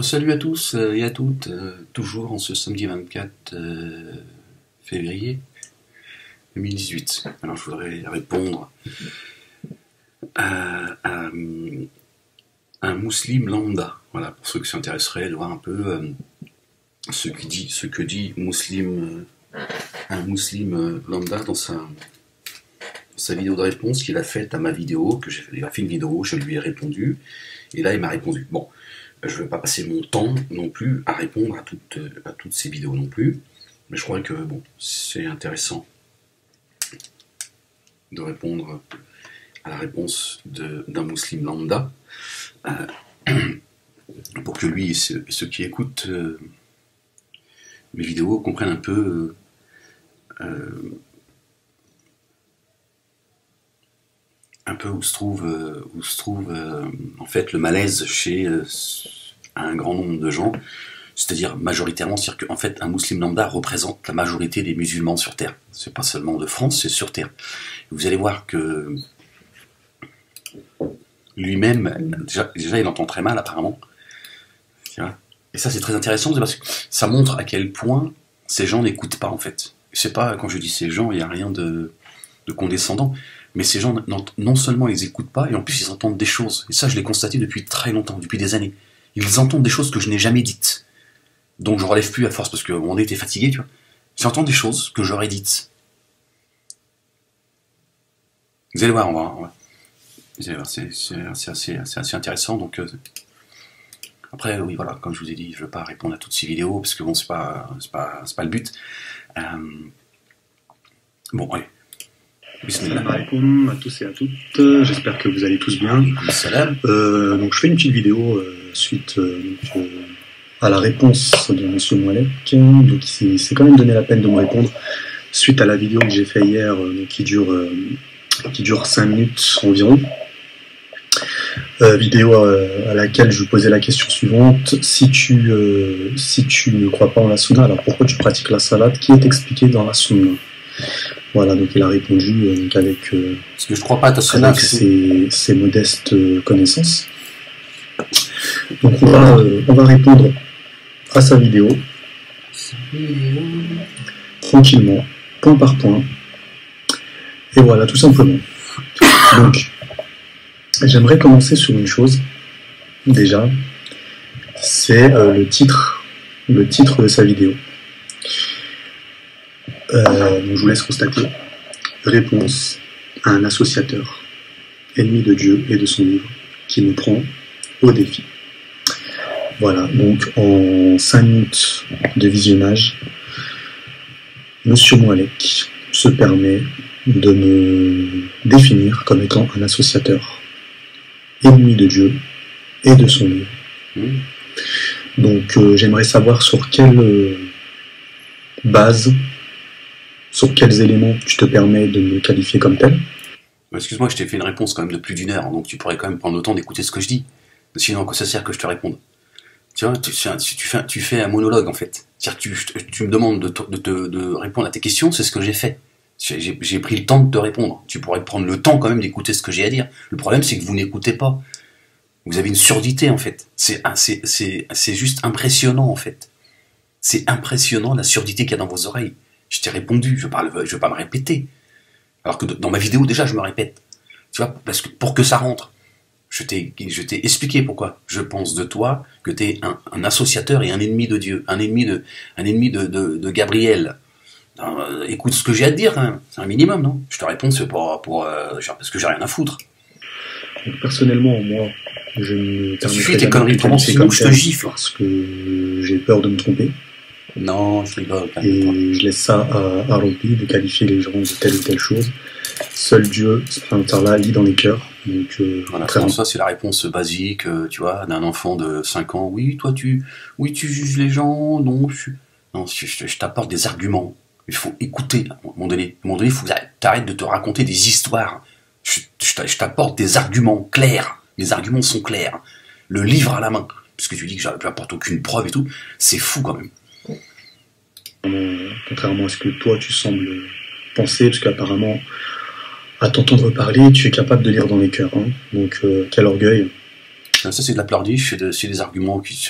Salut à tous et à toutes, toujours en ce samedi 24 février 2018. Alors je voudrais répondre à un musulman lambda, voilà, pour ceux qui s'intéresseraient de voir un peu ce que dit un musulman lambda dans sa vidéo de réponse qu'il a faite à ma vidéo, il a fait une vidéo, je lui ai répondu, et là il m'a répondu. Bon, je ne vais pas passer mon temps non plus à répondre à toutes ces vidéos non plus, mais je crois que bon, c'est intéressant de répondre à la réponse d'un musulman lambda, pour que lui et ceux qui écoutent mes vidéos comprennent un peu où se trouve en fait le malaise chez un grand nombre de gens, c'est-à-dire majoritairement, c'est-à-dire qu'en fait un musulman lambda représente la majorité des musulmans sur Terre. C'est pas seulement de France, c'est sur Terre. Vous allez voir que lui-même, déjà il entend très mal apparemment. Et ça c'est très intéressant, parce que ça montre à quel point ces gens n'écoutent pas en fait. C'est pas, quand je dis ces gens, il n'y a rien de condescendant. Mais ces gens, non seulement ils n'écoutent pas, et en plus ils entendent des choses. Et ça, je l'ai constaté depuis très longtemps, depuis des années. Ils entendent des choses que je n'ai jamais dites. Donc je ne relève plus à force, parce qu'on était fatigué, tu vois. J'entends des choses que j'aurais dites. Vous allez voir, vous allez voir, c'est assez intéressant. Donc après, oui, voilà, comme je vous ai dit, je ne veux pas répondre à toutes ces vidéos, parce que bon, c'est pas le but. Bon, allez. Salam alaikum à tous et à toutes, j'espère que vous allez tous bien. Donc je fais une petite vidéo suite à la réponse de Monsieur Moualek. Donc il s'est quand même donné la peine de me répondre suite à la vidéo que j'ai fait hier, qui dure 5 minutes environ. Vidéo à laquelle je vous posais la question suivante: si tu ne crois pas en la sunna, alors pourquoi tu pratiques la salade qui est expliquée dans la sunna? Voilà, donc il a répondu avec parce que je crois pas à ta sunna, avec ses modestes connaissances. Donc on va répondre à sa vidéo tranquillement, point par point. Et voilà, tout simplement. Donc j'aimerais commencer sur une chose, déjà, c'est le titre de sa vidéo. Donc je vous laisse constater. Réponse à un associateur, ennemi de Dieu et de son livre, qui nous prend au défi. Voilà, donc en 5 minutes de visionnage, Monsieur Moualek se permet de me définir comme étant un associateur, ennemi de Dieu et de son livre. Donc j'aimerais savoir sur quelle base, sur quels éléments tu te permets de me qualifier comme tel. Excuse-moi, je t'ai fait une réponse quand même de plus d'1 heure, donc tu pourrais quand même prendre le temps d'écouter ce que je dis. Sinon, à quoi ça sert que je te réponde? Tu vois, tu fais un monologue en fait. C'est-à-dire que tu me demandes de répondre à tes questions, c'est ce que j'ai fait. J'ai pris le temps de te répondre. Tu pourrais prendre le temps quand même d'écouter ce que j'ai à dire. Le problème, c'est que vous n'écoutez pas. Vous avez une surdité en fait. C'est juste impressionnant en fait. C'est impressionnant la surdité qu'il y a dans vos oreilles. Je t'ai répondu, je veux pas me répéter. Alors que dans ma vidéo, déjà, je me répète. Tu vois, parce que pour que ça rentre, je t'ai expliqué pourquoi. Je pense de toi que tu es un associateur et un ennemi de Dieu, un ennemi de Gabriel. Écoute ce que j'ai à te dire, quand même. C'est un minimum, non? Je te réponds, c'est parce que j'ai rien à foutre. Donc, personnellement, moi, je ne tu fais tes conneries, comment sinon je te gifle? Parce que j'ai peur de me tromper. Non, je rigole. Et je laisse ça à Rabbi de qualifier les gens de telle ou telle chose. Seul Dieu, lit dans les cœurs. Donc, voilà, ça c'est la réponse basique, tu vois, d'un enfant de 5 ans. Oui, tu juges les gens. Non, je t'apporte des arguments. Il faut écouter. À un moment donné, il faut que t'arrêtes de te raconter des histoires. Je t'apporte des arguments clairs. Les arguments sont clairs. Le livre à la main. Parce que tu dis que j'apporte aucune preuve et tout. C'est fou quand même. Contrairement à ce que toi tu sembles penser, parce qu'apparemment à t'entendre parler tu es capable de lire dans les cœurs, hein. Donc quel orgueil. Ça, c'est de la plardiche, c'est des arguments qui...